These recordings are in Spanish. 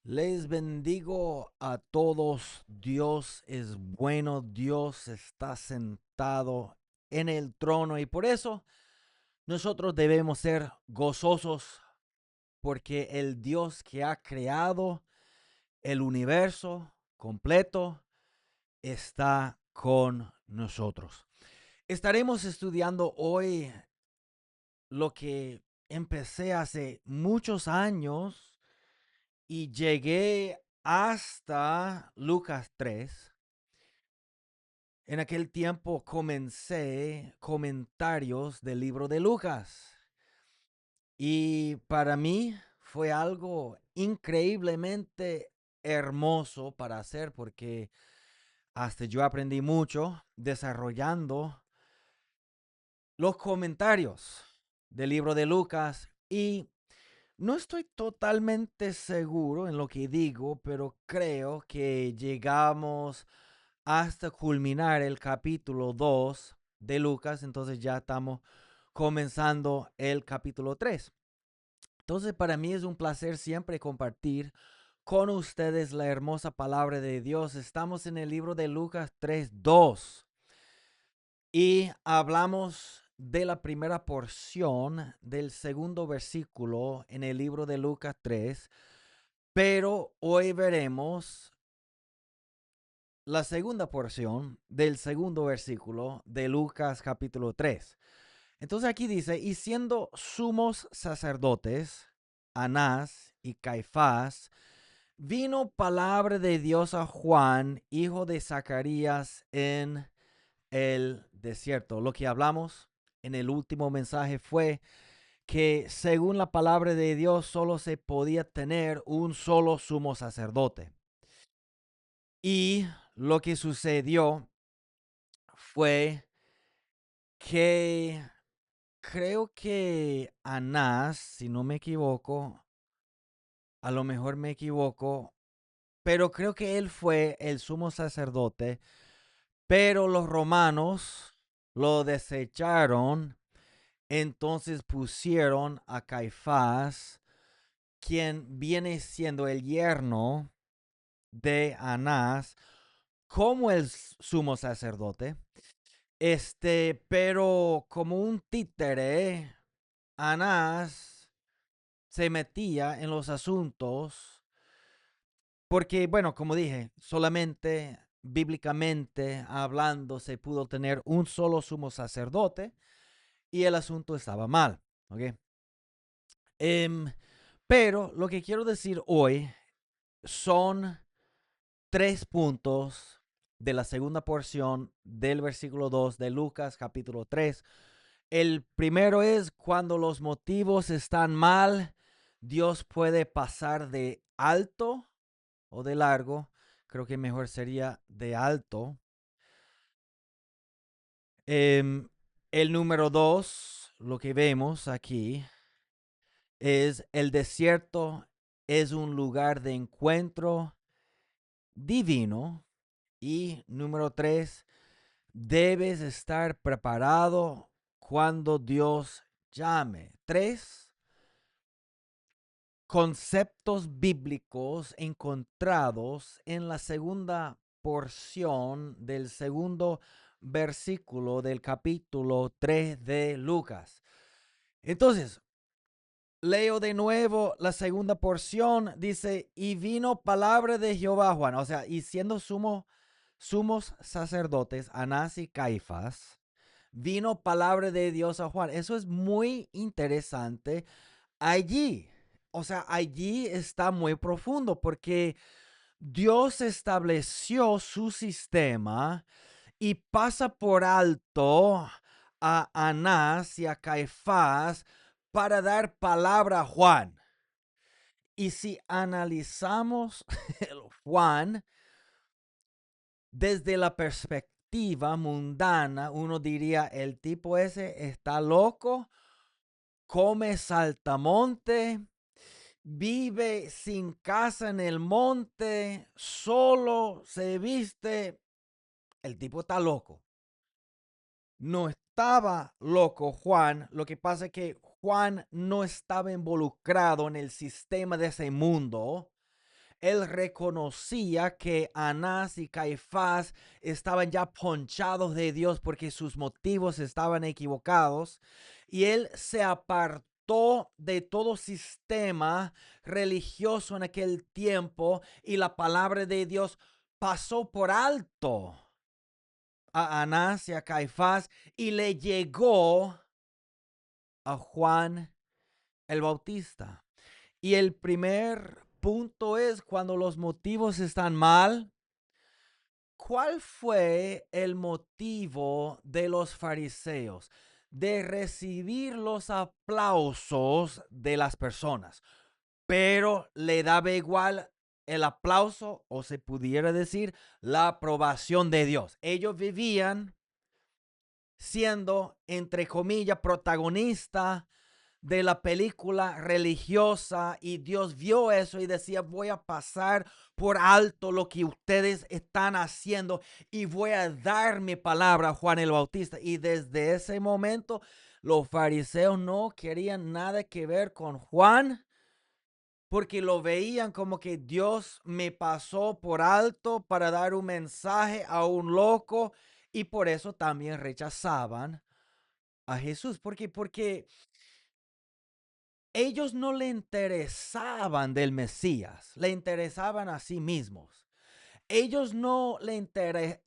Les bendigo a todos. Dios es bueno. Dios está sentado en el trono y por eso nosotros debemos ser gozosos porque el Dios que ha creado el universo completo está con nosotros. Estaremos estudiando hoy lo que empecé hace muchos años y llegué hasta Lucas 3. En aquel tiempo comencé comentarios del libro de Lucas y para mí fue algo increíblemente hermoso para hacer porque hasta yo aprendí mucho desarrollando los comentarios del libro de Lucas y no estoy totalmente seguro en lo que digo, pero creo que llegamos hasta culminar el capítulo 2 de Lucas, entonces ya estamos comenzando el capítulo 3. Entonces para mí es un placer siempre compartir con ustedes la hermosa palabra de Dios. Estamos en el libro de Lucas 3:2 y hablamos de la primera porción del segundo versículo en el libro de Lucas 3, pero hoy veremos la segunda porción del segundo versículo de Lucas capítulo 3. Entonces aquí dice, y siendo sumos sacerdotes, Anás y Caifás, vino palabra de Dios a Juan, hijo de Zacarías, en el desierto. Lo que hablamos en el último mensaje fue que según la palabra de Dios solo se podía tener un solo sumo sacerdote. Y lo que sucedió fue que creo que Anás, si no me equivoco, a lo mejor me equivoco, pero creo que él fue el sumo sacerdote, pero los romanos lo desecharon, entonces pusieron a Caifás, quien viene siendo el yerno de Anás, como el sumo sacerdote. Pero como un títere, Anás se metía en los asuntos porque, bueno, como dije, solamente bíblicamente hablando se pudo tener un solo sumo sacerdote y el asunto estaba mal, ¿ok? Em, pero lo que quiero decir hoy son tres puntos de la segunda porción del versículo 2 de Lucas capítulo 3. El primero es cuando los motivos están mal, Dios puede pasar de alto o de largo. Creo que mejor sería de alto. El número 2, lo que vemos aquí, es el desierto es un lugar de encuentro divino. Y número 3, debes estar preparado cuando Dios llame. 3 conceptos bíblicos encontrados en la segunda porción del segundo versículo del capítulo 3 de Lucas. Entonces, leo de nuevo la segunda porción, dice, y vino palabra de Jehová Juan, o sea, y siendo sumos sacerdotes, Anás y Caifás, vino palabra de Dios a Juan. Eso es muy interesante allí. O sea, allí está muy profundo porque Dios estableció su sistema y pasa por alto a Anás y a Caifás para dar palabra a Juan. Y si analizamos el Juan desde la perspectiva mundana, uno diría, el tipo ese está loco, come saltamonte, vive sin casa en el monte, solo se viste, el tipo está loco. No estaba loco Juan, lo que pasa es que Juan no estaba involucrado en el sistema de ese mundo. él reconocía que Anás y Caifás estaban ya ponchados de Dios porque sus motivos estaban equivocados, y él se apartó de todo sistema religioso en aquel tiempo, y la palabra de Dios pasó por alto a Anás y a Caifás y le llegó a Juan el Bautista. Y el primer punto es, cuando los motivos están mal, ¿cuál fue el motivo de los fariseos? De recibir los aplausos de las personas, pero le daba igual el aplauso, o se pudiera decir la aprobación de Dios. Ellos vivían siendo, entre comillas, protagonista de la película religiosa, y Dios vio eso y decía: voy a pasar por alto lo que ustedes están haciendo y voy a dar mi palabra a Juan el Bautista. Y desde ese momento los fariseos no querían nada que ver con Juan, porque lo veían como que Dios me pasó por alto para dar un mensaje a un loco, y por eso también rechazaban a Jesús, porque ellos no le interesaban del Mesías, le interesaban a sí mismos. Ellos no le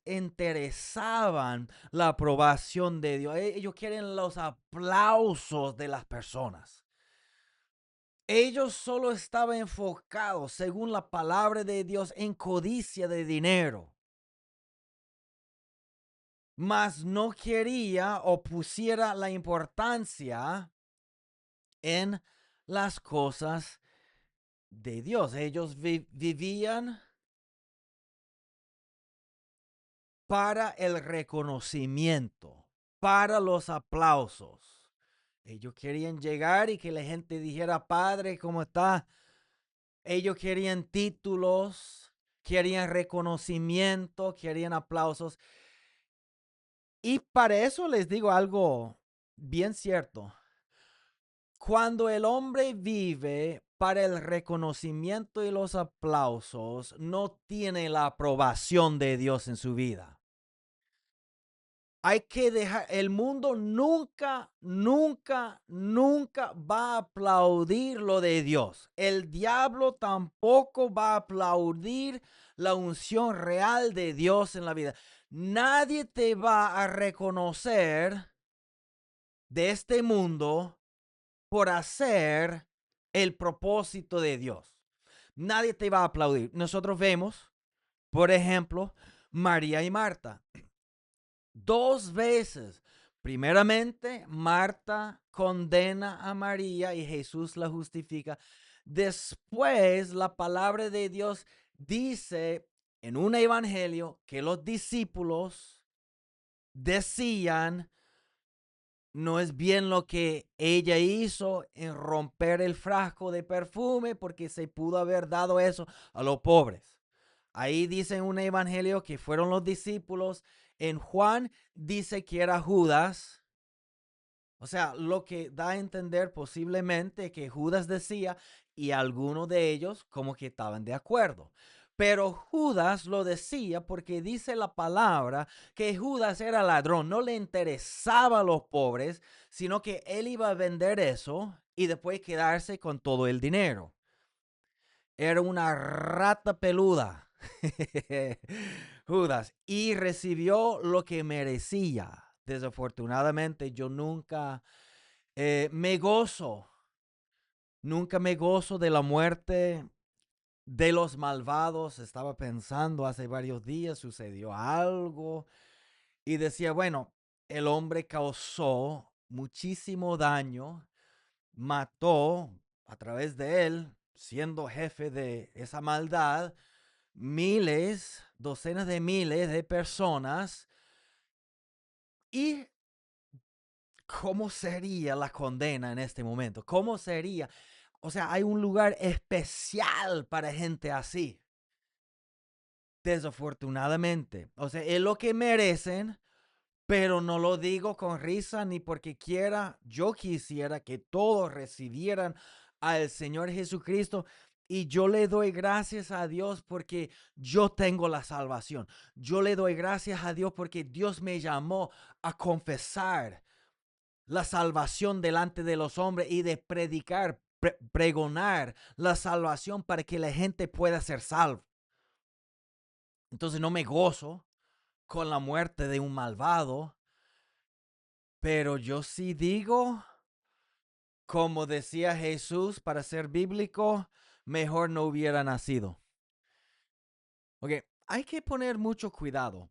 interesaban la aprobación de Dios. Ellos quieren los aplausos de las personas. Ellos solo estaban enfocados, según la palabra de Dios, en codicia de dinero. Mas no quería o pusiera la importancia en las cosas de Dios. Ellos vivían para el reconocimiento, para los aplausos. Ellos querían llegar y que la gente dijera: Padre, ¿cómo está? Ellos querían títulos, querían reconocimiento, querían aplausos. Y para eso les digo algo bien cierto. Cuando el hombre vive para el reconocimiento y los aplausos, no tiene la aprobación de Dios en su vida. Hay que dejar, el mundo nunca, nunca, nunca va a aplaudir lo de Dios. El diablo tampoco va a aplaudir la unción real de Dios en la vida. Nadie te va a reconocer de este mundo por hacer el propósito de Dios. Nadie te va a aplaudir. Nosotros vemos, por ejemplo, María y Marta. Dos veces. Primeramente, Marta condena a María y Jesús la justifica. Después, la palabra de Dios dice en un evangelio que los discípulos decían: no es bien lo que ella hizo en romper el frasco de perfume, porque se pudo haber dado eso a los pobres. Ahí dice en un evangelio que fueron los discípulos. En Juan dice que era Judas. O sea, lo que da a entender posiblemente que Judas decía, y algunos de ellos como que estaban de acuerdo. Pero Judas lo decía porque dice la palabra que Judas era ladrón. No le interesaba a los pobres, sino que él iba a vender eso y después quedarse con todo el dinero. Era una rata peluda. Judas. Y recibió lo que merecía. Desafortunadamente, yo nunca me gozo. Nunca me gozo de la muerte de los malvados. Estaba pensando hace varios días, sucedió algo. Y decía: bueno, el hombre causó muchísimo daño. Mató a través de él, siendo jefe de esa maldad, miles, docenas de miles de personas. ¿Y cómo sería la condena en este momento? ¿Cómo sería? O sea, hay un lugar especial para gente así. Desafortunadamente. O sea, es lo que merecen, pero no lo digo con risa ni porque quiera. Yo quisiera que todos recibieran al Señor Jesucristo Y yo le doy gracias a Dios porque yo tengo la salvación. Yo le doy gracias a Dios porque Dios me llamó a confesar la salvación delante de los hombres y de predicar, pregonar la salvación para que la gente pueda ser salva. Entonces no me gozo con la muerte de un malvado, pero yo sí digo, como decía Jesús, para ser bíblico, mejor no hubiera nacido. Ok, hay que poner mucho cuidado.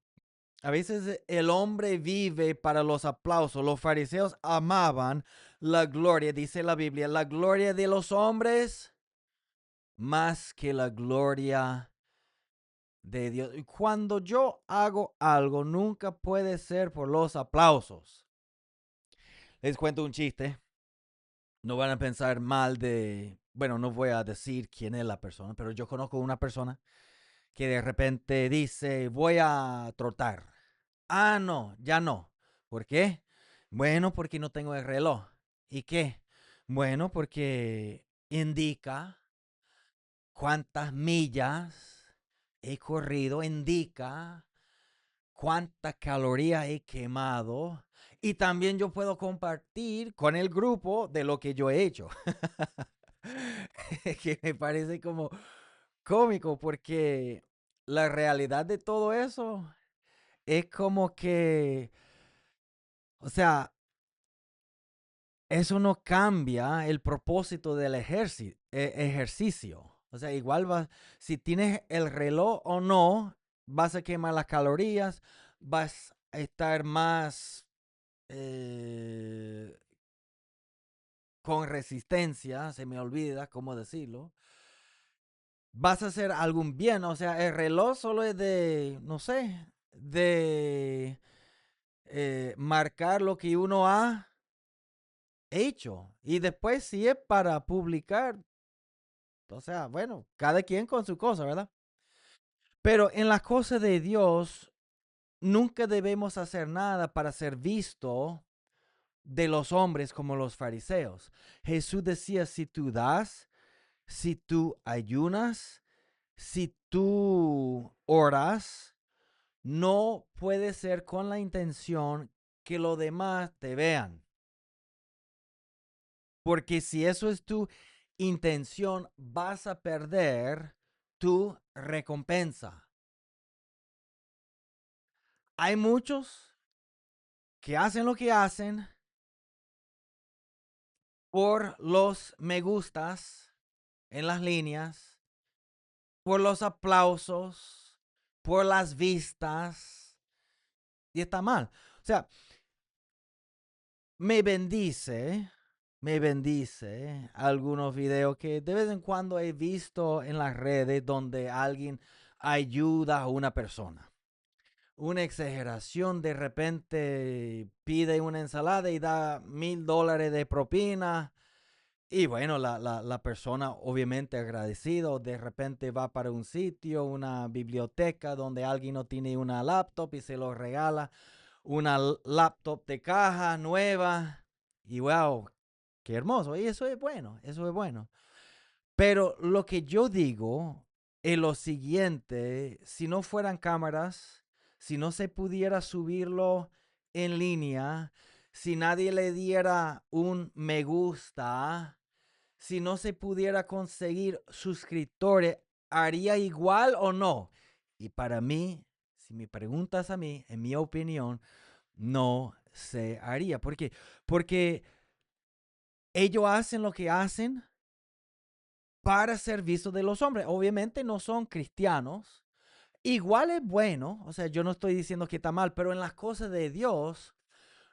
A veces el hombre vive para los aplausos. Los fariseos amaban la gloria, dice la Biblia, la gloria de los hombres más que la gloria de Dios. Y cuando yo hago algo, nunca puede ser por los aplausos. Les cuento un chiste. No van a pensar mal de, bueno, no voy a decir quién es la persona, pero yo conozco una persona que de repente dice, voy a trotar. Ah, no, ya no. ¿Por qué? Bueno, porque no tengo el reloj. ¿Y qué? Bueno, porque indica cuántas millas he corrido, indica cuántas calorías he quemado y también yo puedo compartir con el grupo de lo que yo he hecho. Que me parece como cómico porque la realidad de todo eso es como que, o sea, eso no cambia el propósito del ejercicio. O sea, igual va, si tienes el reloj o no, vas a quemar las calorías, vas a estar más eh, con resistencia, se me olvida cómo decirlo. Vas a hacer algún bien. O sea, el reloj solo es de, no sé, de marcar lo que uno ha hecho. Y después si es para publicar, o sea, bueno, cada quien con su cosa, ¿verdad? Pero en las cosas de Dios, nunca debemos hacer nada para ser visto de los hombres como los fariseos. Jesús decía, si tú das, si tú ayunas, si tú oras, no puede ser con la intención que los demás te vean. Porque si eso es tu intención, vas a perder tu recompensa. Hay muchos que hacen lo que hacen por los me gustas en las líneas, por los aplausos, por las vistas, y está mal. O sea, me bendice, me bendice algunos videos que de vez en cuando he visto en las redes donde alguien ayuda a una persona. Una exageración, de repente pide una ensalada y da $1,000 de propina. Y bueno, la persona obviamente agradecido, de repente va para un sitio, una biblioteca donde alguien no tiene una laptop y se lo regala una laptop de caja nueva. Y wow, qué hermoso. Y eso es bueno, eso es bueno. Pero lo que yo digo es lo siguiente, si no fueran cámaras, si no se pudiera subirlo en línea, si nadie le diera un me gusta, si no se pudiera conseguir suscriptores, ¿haría igual o no? Y para mí, si me preguntas a mí, en mi opinión, no se haría. ¿Por qué? Porque ellos hacen lo que hacen para ser vistos de los hombres. Obviamente no son cristianos. Igual es bueno, o sea, yo no estoy diciendo que está mal, pero en las cosas de Dios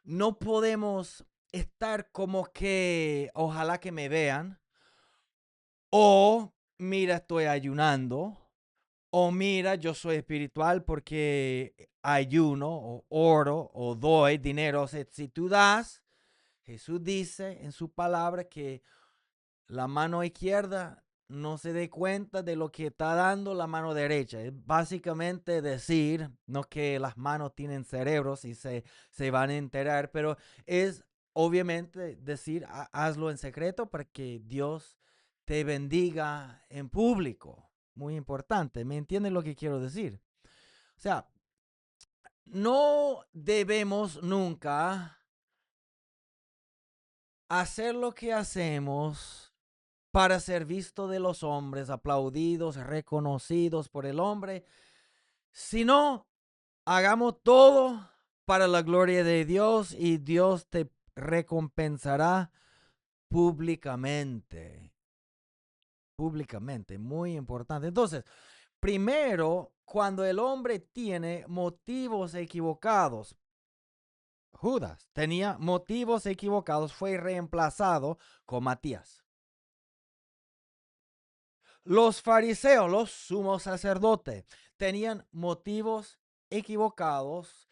no podemos estar como que ojalá que me vean o mira estoy ayunando o mira yo soy espiritual porque ayuno o oro o doy dinero. O sea, si tú das, Jesús dice en su palabra que la mano izquierda no se dé cuenta de lo que está dando la mano derecha. Es básicamente decir, no que las manos tienen cerebros y se van a enterar, pero es obviamente decir, hazlo en secreto para que Dios te bendiga en público. Muy importante. ¿Me entiendes lo que quiero decir? O sea, no debemos nunca hacer lo que hacemos para ser visto de los hombres, aplaudidos, reconocidos por el hombre, sino hagamos todo para la gloria de Dios y Dios te recompensará públicamente. Públicamente, muy importante. Entonces, primero, cuando el hombre tiene motivos equivocados, Judas tenía motivos equivocados, fue reemplazado con Matías. Los fariseos, los sumos sacerdotes, tenían motivos equivocados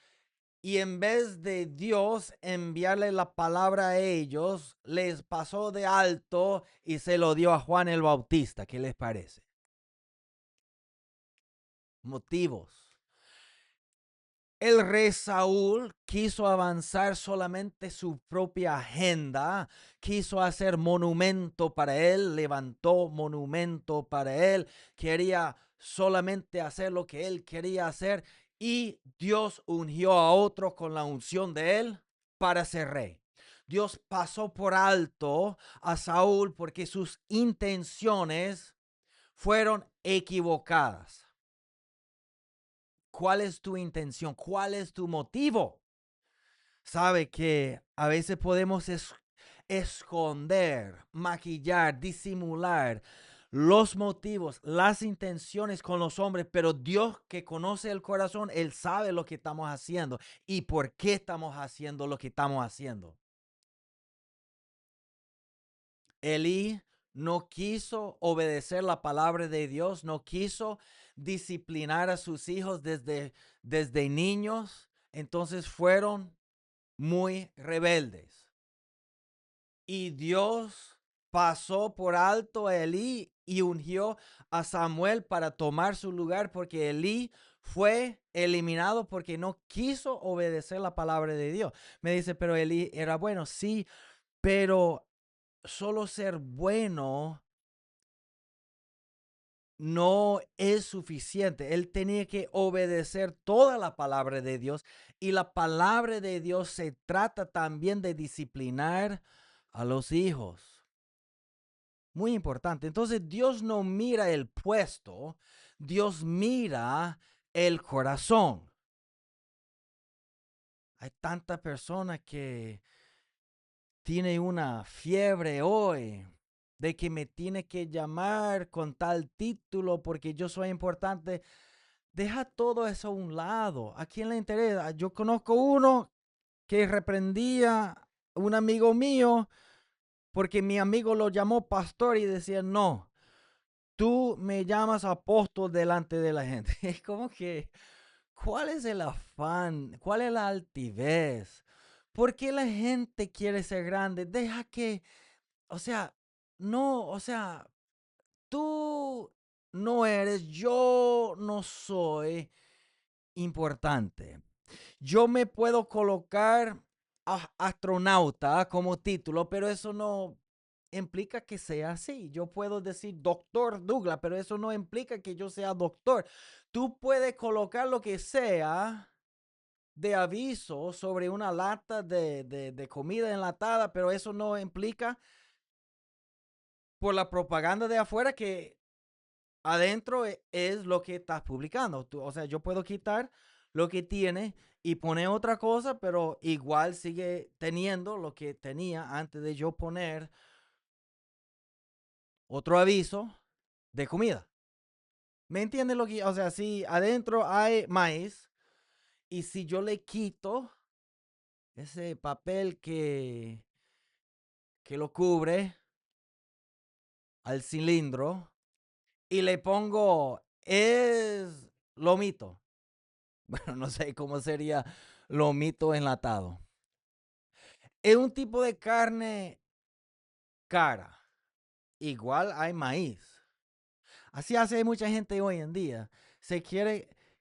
y en vez de Dios enviarle la palabra a ellos, les pasó de alto y se lo dio a Juan el Bautista. ¿Qué les parece? Motivos. El rey Saúl quiso avanzar solamente su propia agenda, quiso hacer monumento para él, levantó monumento para él, quería solamente hacer lo que él quería hacer y Dios ungió a otro con la unción de él para ser rey. Dios pasó por alto a Saúl porque sus intenciones fueron equivocadas. ¿Cuál es tu intención? ¿Cuál es tu motivo? Sabe que a veces podemos esconder, maquillar, disimular los motivos, las intenciones con los hombres, pero Dios que conoce el corazón, Él sabe lo que estamos haciendo y por qué estamos haciendo lo que estamos haciendo. Elí no quiso obedecer la palabra de Dios, no quiso disciplinar a sus hijos desde niños, entonces fueron muy rebeldes. Y Dios pasó por alto a Elí y ungió a Samuel para tomar su lugar porque Elí fue eliminado porque no quiso obedecer la palabra de Dios. Me dice, pero Elí era bueno, sí, pero solo ser bueno no es suficiente. Él tenía que obedecer toda la palabra de Dios y la palabra de Dios se trata también de disciplinar a los hijos. Muy importante. Entonces Dios no mira el puesto, Dios mira el corazón. Hay tantas personas que tiene una fiebre hoy de que me tiene que llamar con tal título porque yo soy importante. Deja todo eso a un lado. ¿A quién le interesa? Yo conozco uno que reprendía a un amigo mío porque mi amigo lo llamó pastor y decía, no, tú me llamas apóstol delante de la gente. Es como que, ¿cuál es el afán? ¿Cuál es la altivez? ¿Por qué la gente quiere ser grande? Deja que, o sea, no, o sea, tú no eres, yo no soy importante. Yo me puedo colocar astronauta como título, pero eso no implica que sea así. Yo puedo decir doctor Douglas, pero eso no implica que yo sea doctor. Tú puedes colocar lo que sea de aviso sobre una lata de comida enlatada, pero eso no implica por la propaganda de afuera que adentro es lo que estás publicando. O sea, yo puedo quitar lo que tiene y poner otra cosa, pero igual sigue teniendo lo que tenía antes de yo poner otro aviso de comida. ¿Me entiendes lo que? O sea, si adentro hay maíz y si yo le quito ese papel que lo cubre al cilindro y le pongo es lomito. Bueno, no sé cómo sería lomito enlatado. Es un tipo de carne cara. Igual hay maíz. Así hace mucha gente hoy en día.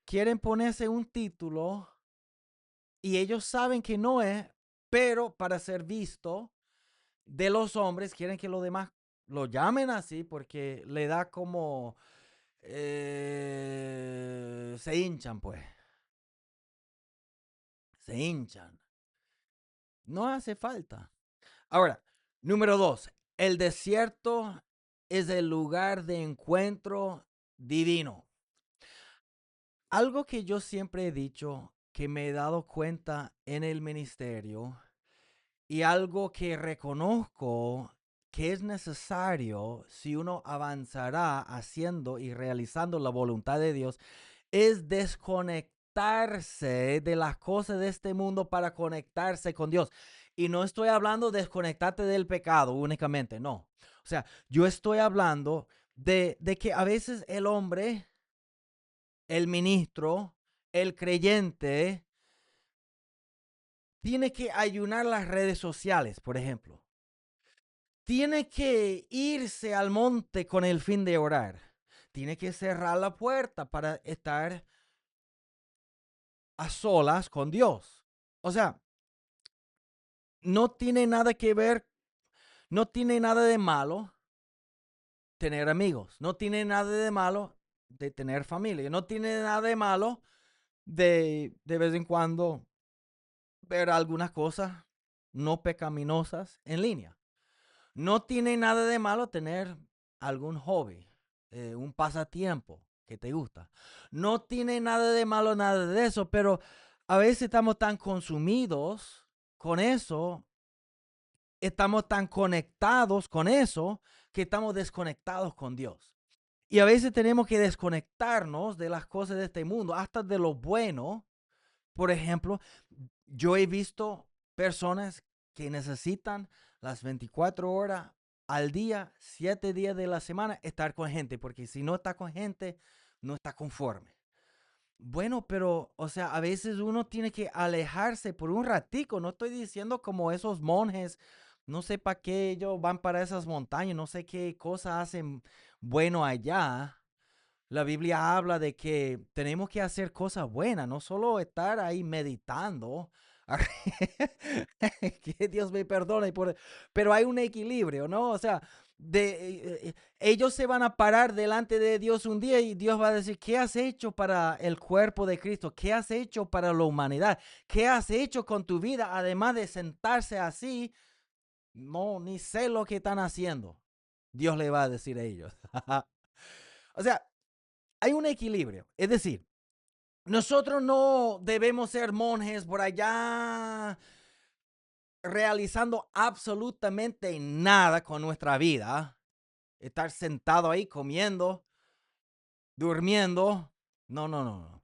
Quieren ponerse un título y ellos saben que no es, pero para ser visto de los hombres quieren que los demás lo llamen así porque le da como... se hinchan, pues. Se hinchan. No hace falta. Ahora, número 2. El desierto es el lugar de encuentro divino. Algo que yo siempre he dicho, que me he dado cuenta en el ministerio y algo que reconozco que es necesario si uno avanzará haciendo y realizando la voluntad de Dios, es desconectarse de las cosas de este mundo para conectarse con Dios. Y no estoy hablando de desconectarte del pecado únicamente, no. O sea, yo estoy hablando de que a veces el hombre, el ministro, el creyente, tiene que ayunar las redes sociales, por ejemplo. Tiene que irse al monte con el fin de orar. Tiene que cerrar la puerta para estar a solas con Dios. O sea, no tiene nada que ver, no tiene nada de malo tener amigos, no tiene nada de malo de tener familia, no tiene nada de malo de vez en cuando ver algunas cosas no pecaminosas en línea. No tiene nada de malo tener algún hobby, un pasatiempo que te gusta. No tiene nada de malo, nada de eso, pero a veces estamos tan consumidos con eso, estamos tan conectados con eso, que estamos desconectados con Dios. Y a veces tenemos que desconectarnos de las cosas de este mundo, hasta de lo bueno. Por ejemplo, yo he visto personas que necesitan las 24 horas al día, 7 días de la semana, estar con gente, porque si no está con gente, no está conforme. Bueno, pero, o sea, a veces uno tiene que alejarse por un ratico. No estoy diciendo como esos monjes, no sé para qué ellos van para esas montañas, no sé qué cosas hacen bueno allá. La Biblia habla de que tenemos que hacer cosas buenas, no solo estar ahí meditando. Que Dios me perdone, pero hay un equilibrio, ¿no? O sea, ellos se van a parar delante de Dios un día y Dios va a decir, ¿qué has hecho para el cuerpo de Cristo? ¿Qué has hecho para la humanidad? ¿Qué has hecho con tu vida? Además de sentarse así, no, ni sé lo que están haciendo. Dios le va a decir a ellos. O sea, hay un equilibrio. Es decir, nosotros no debemos ser monjes por allá realizando absolutamente nada con nuestra vida. Estar sentado ahí comiendo, durmiendo. No, no, no, no.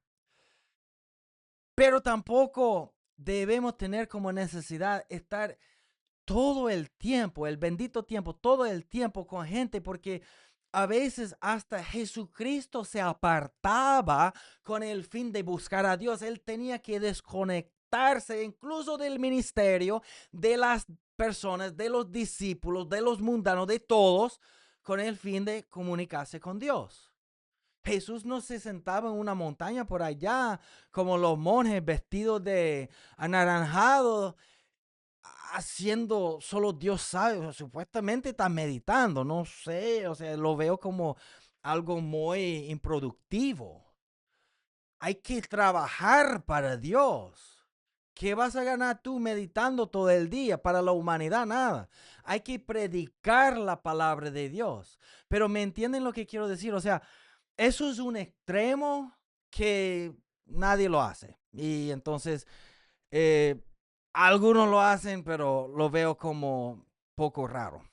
Pero tampoco debemos tener como necesidad estar todo el tiempo, el bendito tiempo, todo el tiempo con gente, porque a veces hasta Jesucristo se apartaba con el fin de buscar a Dios. Él tenía que desconectarse incluso del ministerio, de las personas, de los discípulos, de los mundanos, de todos, con el fin de comunicarse con Dios. Jesús no se sentaba en una montaña por allá como los monjes vestidos de anaranjado haciendo, solo Dios sabe, o sea, supuestamente está meditando, no sé, o sea, lo veo como algo muy improductivo. Hay que trabajar para Dios. ¿Qué vas a ganar tú meditando todo el día? Para la humanidad, nada. Hay que predicar la palabra de Dios. Pero ¿me entienden lo que quiero decir? O sea, eso es un extremo que nadie lo hace. Y entonces eh, algunos lo hacen, pero lo veo como poco raro.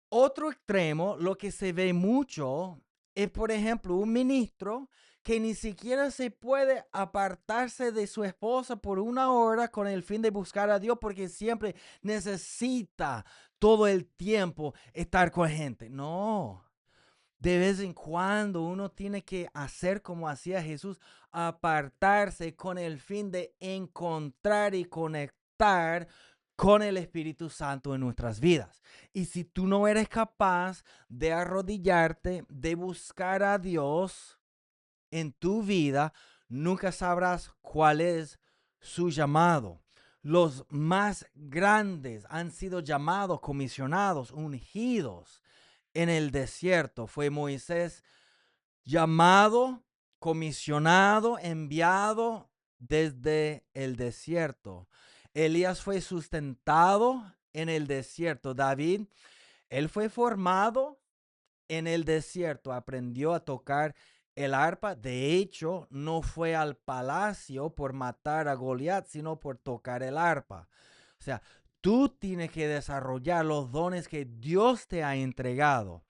Otro extremo, lo que se ve mucho, es, por ejemplo, un ministro que ni siquiera se puede apartarse de su esposa por una hora con el fin de buscar a Dios porque siempre necesita todo el tiempo estar con gente. No, de vez en cuando uno tiene que hacer como hacía Jesús, apartarse con el fin de encontrar y conectar con el Espíritu Santo en nuestras vidas. Y si tú no eres capaz de arrodillarte, de buscar a Dios en tu vida, nunca sabrás cuál es su llamado. Los más grandes han sido llamados, comisionados, ungidos en el desierto. Fue Moisés llamado, comisionado, enviado desde el desierto. Elías fue sustentado en el desierto. David, él fue formado en el desierto, aprendió a tocar el arpa. De hecho, no fue al palacio por matar a Goliat, sino por tocar el arpa. O sea, tú tienes que desarrollar los dones que Dios te ha entregado.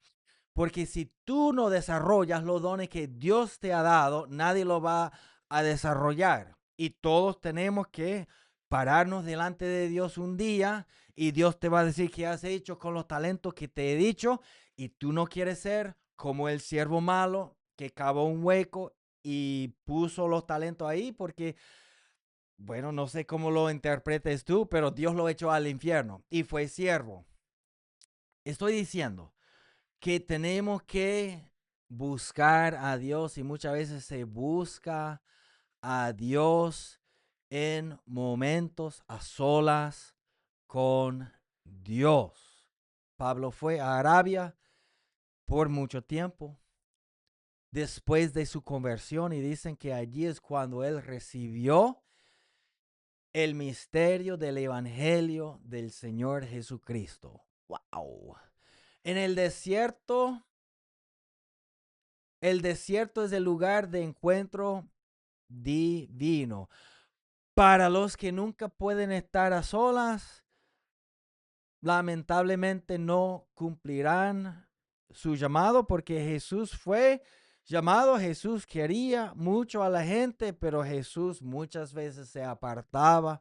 Porque si tú no desarrollas los dones que Dios te ha dado, nadie lo va a desarrollar. Y todos tenemos que pararnos delante de Dios un día y Dios te va a decir qué has hecho con los talentos que te he dicho, y tú no quieres ser como el siervo malo que cavó un hueco y puso los talentos ahí porque, bueno, no sé cómo lo interpretes tú, pero Dios lo echó al infierno y fue siervo. Estoy diciendo que tenemos que buscar a Dios, y muchas veces se busca a Dios en momentos a solas con Dios. Pablo fue a Arabia por mucho tiempo después de su conversión, y dicen que allí es cuando él recibió el misterio del evangelio del Señor Jesucristo. ¡Wow! En el desierto es el lugar de encuentro divino. Para los que nunca pueden estar a solas, lamentablemente no cumplirán su llamado, porque Jesús fue llamado. Jesús quería mucho a la gente, pero Jesús muchas veces se apartaba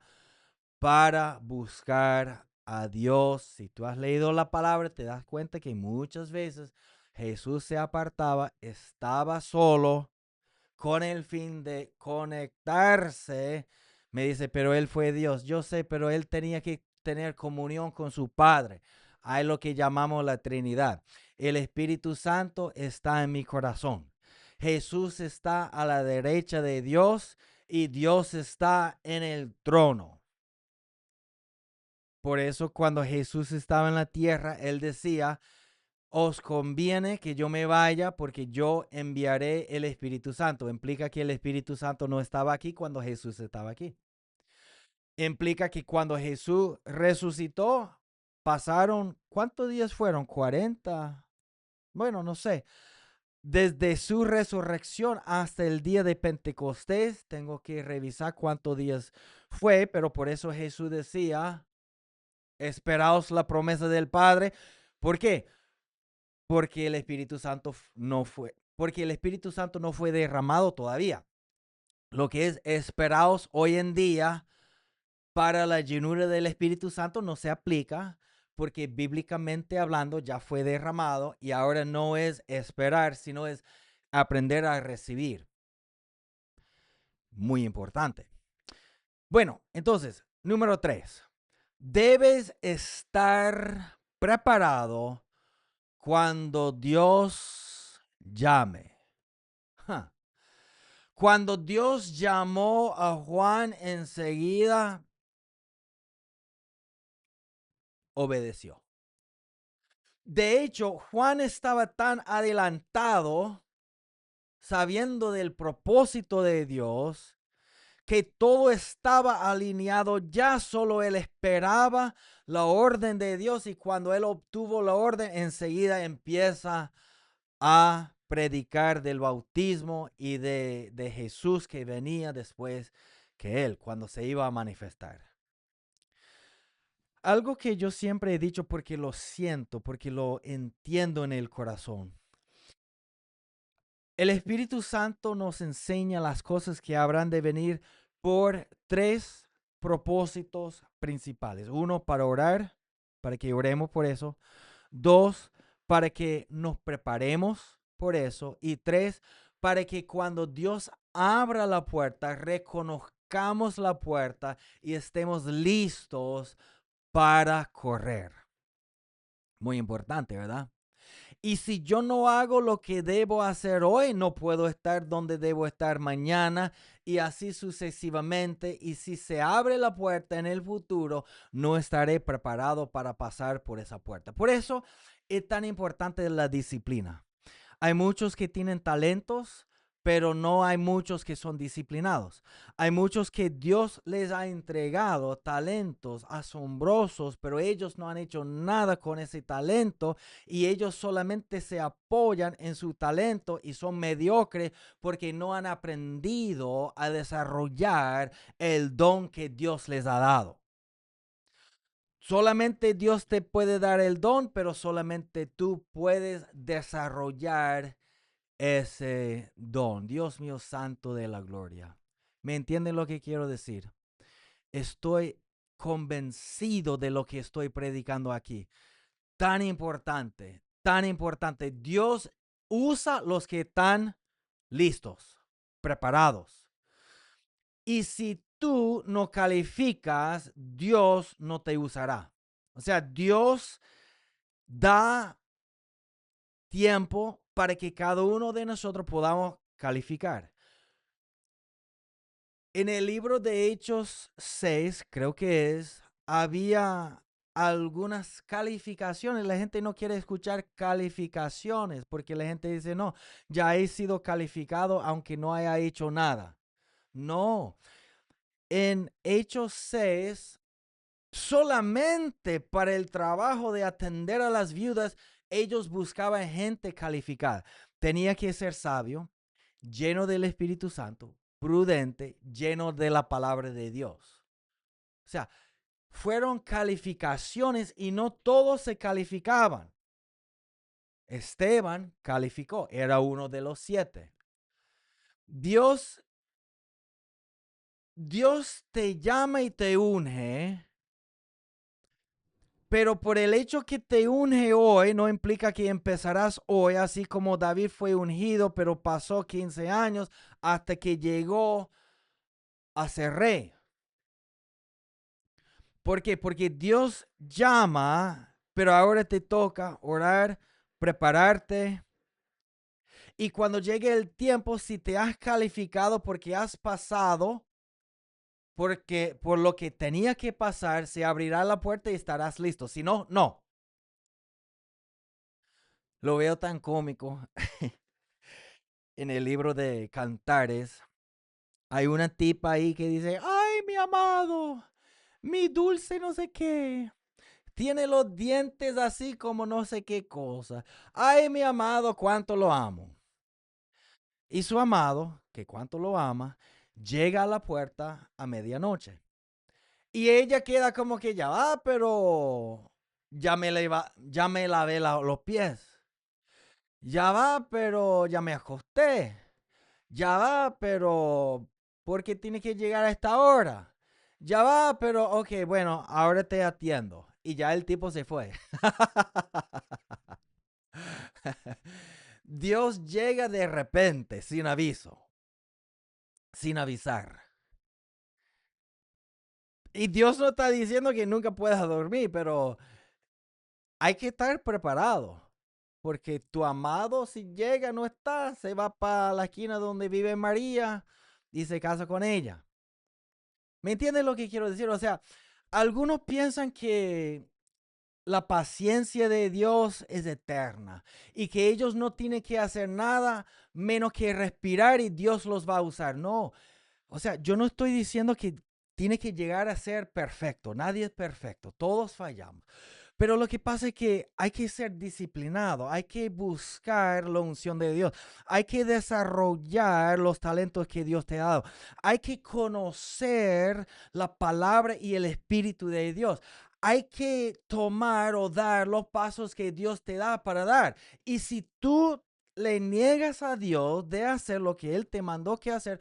para buscar a Dios. Si tú has leído la palabra, te das cuenta que muchas veces Jesús se apartaba, estaba solo con el fin de conectarse. Me dice, pero él fue Dios. Yo sé, pero él tenía que tener comunión con su Padre. Hay lo que llamamos la Trinidad. El Espíritu Santo está en mi corazón. Jesús está a la derecha de Dios y Dios está en el trono. Por eso cuando Jesús estaba en la tierra, él decía, os conviene que yo me vaya porque yo enviaré el Espíritu Santo. Implica que el Espíritu Santo no estaba aquí cuando Jesús estaba aquí. Implica que cuando Jesús resucitó, pasaron, ¿cuántos días fueron? 40. Bueno, no sé. Desde su resurrección hasta el día de Pentecostés, tengo que revisar cuántos días fue, pero por eso Jesús decía, esperaos la promesa del Padre. ¿Por qué? Porque el Espíritu Santo no fue derramado todavía. Lo que es esperaos hoy en día para la llenura del Espíritu Santo no se aplica, porque bíblicamente hablando ya fue derramado, y ahora no es esperar, sino es aprender a recibir. Muy importante. Bueno, entonces, número 3. Debes estar preparado cuando Dios llame. Huh. Cuando Dios llamó a Juan, enseguida obedeció. De hecho, Juan estaba tan adelantado, sabiendo del propósito de Dios, que todo estaba alineado. Ya solo él esperaba la orden de Dios, y cuando él obtuvo la orden, enseguida empieza a predicar del bautismo y de Jesús que venía después que él, cuando se iba a manifestar. Algo que yo siempre he dicho, porque lo siento, porque lo entiendo en el corazón. El Espíritu Santo nos enseña las cosas que habrán de venir por 3 propósitos principales. 1, para orar, para que oremos por eso. 2, para que nos preparemos por eso. Y 3, para que cuando Dios abra la puerta, reconozcamos la puerta y estemos listos para correr. Muy importante, ¿verdad? Y si yo no hago lo que debo hacer hoy, no puedo estar donde debo estar mañana, y así sucesivamente. Y si se abre la puerta en el futuro, no estaré preparado para pasar por esa puerta. Por eso es tan importante la disciplina. Hay muchos que tienen talentos, pero no hay muchos que son disciplinados. Hay muchos que Dios les ha entregado talentos asombrosos, pero ellos no han hecho nada con ese talento y ellos solamente se apoyan en su talento y son mediocres porque no han aprendido a desarrollar el don que Dios les ha dado. Solamente Dios te puede dar el don, pero solamente tú puedes desarrollar ese don. Dios mío, santo de la gloria. ¿Me entienden lo que quiero decir? Estoy convencido de lo que estoy predicando aquí. Tan importante, tan importante. Dios usa los que están listos, preparados. Y si tú no calificas, Dios no te usará. O sea, Dios da tiempo para que cada uno de nosotros podamos calificar. En el libro de Hechos 6, creo que es, había algunas calificaciones. La gente no quiere escuchar calificaciones porque la gente dice, no, ya he sido calificado aunque no haya hecho nada. No, en Hechos 6, solamente para el trabajo de atender a las viudas, ellos buscaban gente calificada. Tenía que ser sabio, lleno del Espíritu Santo, prudente, lleno de la palabra de Dios. O sea, fueron calificaciones y no todos se calificaban. Esteban calificó, era uno de los 7. Dios, Dios te llama y te unge, pero por el hecho que te unge hoy no implica que empezarás hoy, así como David fue ungido, pero pasó 15 años hasta que llegó a ser rey. ¿Por qué? Porque Dios llama, pero ahora te toca orar, prepararte. Y cuando llegue el tiempo, si te has calificado porque has pasado, porque por lo que tenía que pasar, se abrirá la puerta y estarás listo. Si no, no. Lo veo tan cómico. En el libro de Cantares, hay una tipa ahí que dice, ay, mi amado, mi dulce no sé qué. Tiene los dientes así como no sé qué cosa. Ay, mi amado, cuánto lo amo. Y su amado, que cuánto lo ama, llega a la puerta a medianoche. Y ella queda como que ya va, pero ya me lavé los pies. Ya va, pero ya me acosté. Ya va, pero ¿por qué tiene que llegar a esta hora? Ya va, pero ok, bueno, ahora te atiendo. Y ya el tipo se fue. Dios llega de repente, sin aviso, sin avisar. Y Dios no está diciendo que nunca puedas dormir, pero hay que estar preparado. Porque tu amado, si llega, no está, se va para la esquina donde vive María y se casa con ella. ¿Me entiendes lo que quiero decir? O sea, algunos piensan que la paciencia de Dios es eterna y que ellos no tienen que hacer nada menos que respirar y Dios los va a usar. No, o sea, yo no estoy diciendo que tiene que llegar a ser perfecto. Nadie es perfecto. Todos fallamos. Pero lo que pasa es que hay que ser disciplinado, hay que buscar la unción de Dios, hay que desarrollar los talentos que Dios te ha dado, hay que conocer la palabra y el Espíritu de Dios. Hay que tomar o dar los pasos que Dios te da para dar. Y si tú le niegas a Dios de hacer lo que Él te mandó que hacer,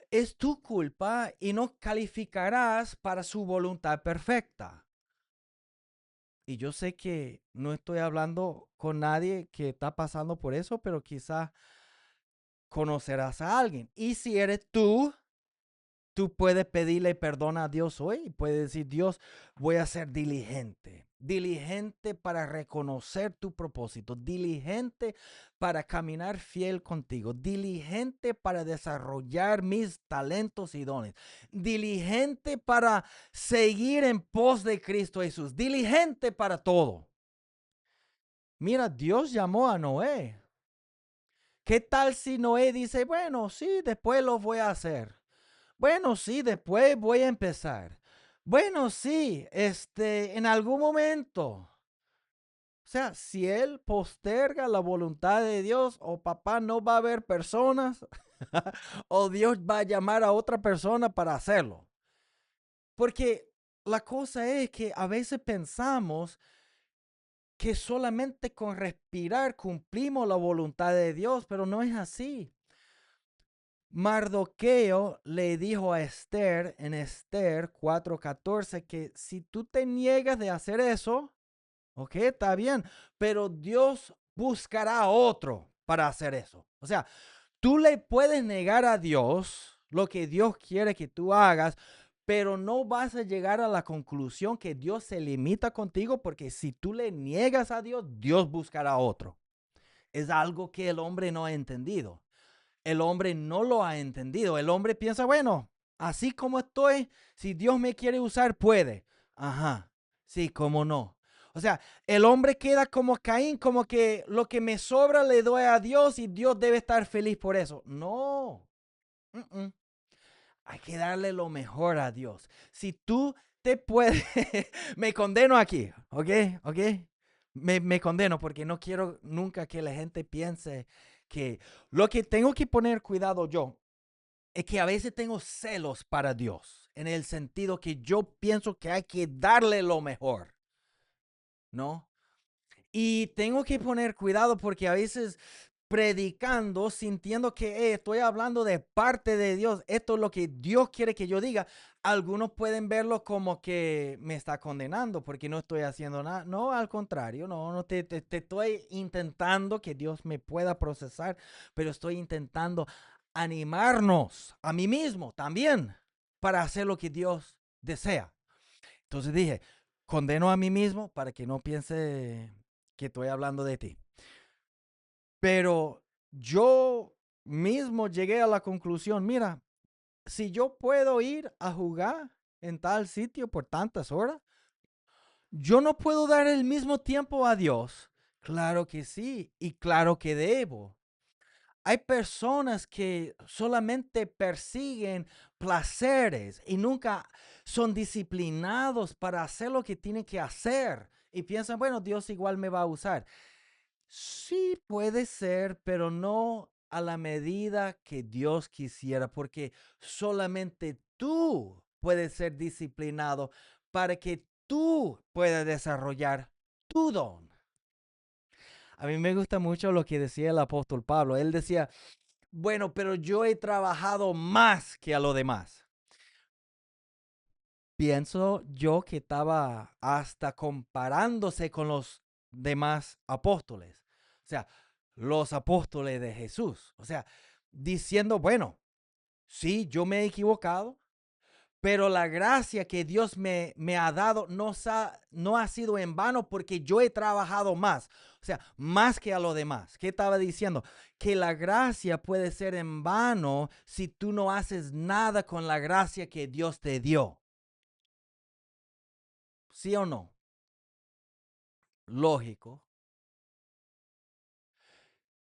es tu culpa y no calificarás para su voluntad perfecta. Y yo sé que no estoy hablando con nadie que está pasando por eso, pero quizás conocerás a alguien. Y si eres tú, tú puedes pedirle perdón a Dios hoy y puedes decir, Dios, voy a ser diligente. Diligente para reconocer tu propósito. Diligente para caminar fiel contigo. Diligente para desarrollar mis talentos y dones. Diligente para seguir en pos de Cristo Jesús. Diligente para todo. Mira, Dios llamó a Noé. ¿Qué tal si Noé dice, bueno, sí, después lo voy a hacer? Bueno, sí, después voy a empezar. Bueno, sí, en algún momento. O sea, si él posterga la voluntad de Dios, o papá no va a haber personas, o Dios va a llamar a otra persona para hacerlo. Porque la cosa es que a veces pensamos que solamente con respirar cumplimos la voluntad de Dios, pero no es así. Mardoqueo le dijo a Esther en Esther 4:14 que si tú te niegas de hacer eso, ok, está bien, pero Dios buscará otro para hacer eso. O sea, tú le puedes negar a Dios lo que Dios quiere que tú hagas, pero no vas a llegar a la conclusión que Dios se limita contigo, porque si tú le niegas a Dios, Dios buscará otro. Es algo que el hombre no ha entendido. El hombre no lo ha entendido. El hombre piensa, bueno, así como estoy, si Dios me quiere usar, puede. Ajá, sí, cómo no. O sea, el hombre queda como Caín, como que lo que me sobra le doy a Dios y Dios debe estar feliz por eso. No. Mm-mm. Hay que darle lo mejor a Dios. Si tú te puedes, me condeno aquí, ¿ok? ¿Ok? Me condeno porque no quiero nunca que la gente piense que lo que tengo que poner cuidado yo es que a veces tengo celos para Dios, en el sentido que yo pienso que hay que darle lo mejor, ¿no? Y tengo que poner cuidado porque a veces predicando, sintiendo que estoy hablando de parte de Dios, esto es lo que Dios quiere que yo diga, algunos pueden verlo como que me está condenando porque no estoy haciendo nada. No, al contrario, no te estoy intentando que Dios me pueda procesar, pero estoy intentando animarnos a mí mismo también para hacer lo que Dios desea. Entonces dije, condeno a mí mismo para que no piense que estoy hablando de ti. Pero yo mismo llegué a la conclusión, mira, si yo puedo ir a jugar en tal sitio por tantas horas, yo no puedo dar el mismo tiempo a Dios. Claro que sí, y claro que debo. Hay personas que solamente persiguen placeres y nunca son disciplinados para hacer lo que tienen que hacer y piensan, bueno, Dios igual me va a usar. Sí, puede ser, pero no a la medida que Dios quisiera, porque solamente tú puedes ser disciplinado para que tú puedas desarrollar tu don. A mí me gusta mucho lo que decía el apóstol Pablo. Él decía, bueno, pero yo he trabajado más que a lo demás. Pienso yo que estaba hasta comparándose con los demás apóstoles. O sea, los apóstoles de Jesús. O sea, diciendo, bueno, sí, yo me he equivocado, pero la gracia que Dios me ha dado no ha sido en vano porque yo he trabajado más. O sea, más que a lo demás. ¿Qué estaba diciendo? Que la gracia puede ser en vano si tú no haces nada con la gracia que Dios te dio. ¿Sí o no? Lógico.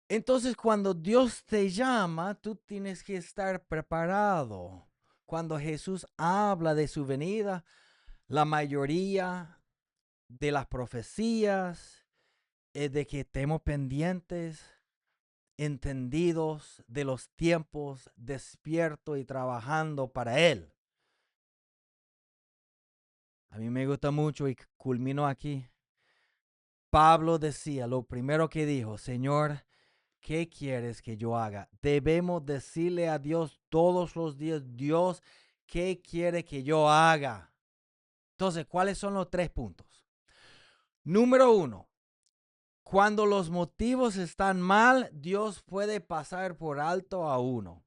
Entonces, cuando Dios te llama, tú tienes que estar preparado. Cuando Jesús habla de su venida, la mayoría de las profecías es de que estemos pendientes, entendidos de los tiempos, despierto y trabajando para Él. A mí me gusta mucho y culmino aquí. Pablo decía, lo primero que dijo, Señor, ¿qué quieres que yo haga? Debemos decirle a Dios todos los días, Dios, ¿qué quiere que yo haga? Entonces, ¿cuáles son los 3 puntos? Número 1, cuando los motivos están mal, Dios puede pasar por alto a uno.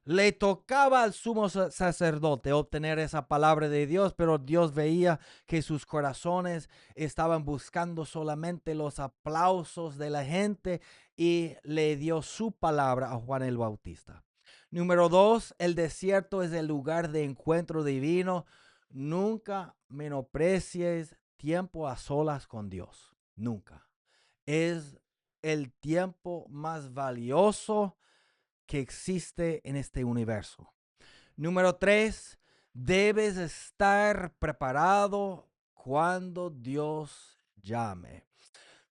Le tocaba al sumo sacerdote obtener esa palabra de Dios, pero Dios veía que sus corazones estaban buscando solamente los aplausos de la gente y le dio su palabra a Juan el Bautista. Número 2, el desierto es el lugar de encuentro divino. Nunca menosprecies tiempo a solas con Dios. nunca. Es el tiempo más valioso que existe en este universo. Número 3, debes estar preparado cuando Dios llame.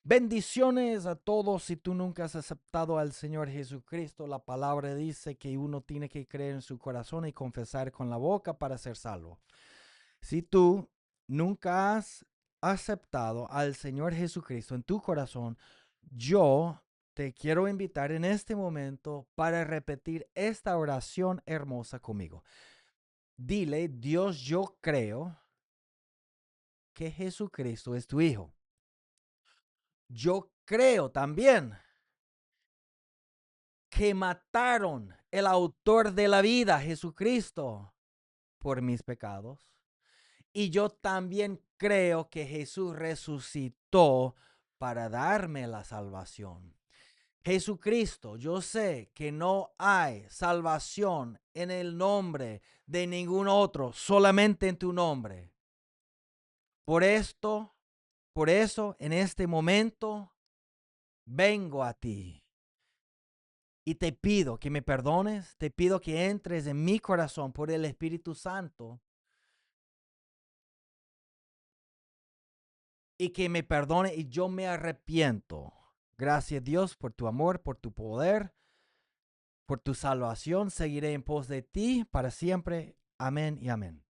Bendiciones a todos. Si tú nunca has aceptado al Señor Jesucristo, la palabra dice que uno tiene que creer en su corazón y confesar con la boca para ser salvo. Si tú nunca has aceptado al Señor Jesucristo en tu corazón, yo te quiero invitar en este momento para repetir esta oración hermosa conmigo. Dile: Dios, yo creo que Jesucristo es tu Hijo. Yo creo también que mataron el autor de la vida, Jesucristo, por mis pecados. Y yo también creo que Jesús resucitó para darme la salvación. Jesucristo, yo sé que no hay salvación en el nombre de ningún otro, solamente en tu nombre. Por eso, en este momento, vengo a ti y te pido que me perdones, te pido que entres en mi corazón por el Espíritu Santo y que me perdone y yo me arrepiento. Gracias Dios por tu amor, por tu poder, por tu salvación. Seguiré en pos de ti para siempre. Amén y amén.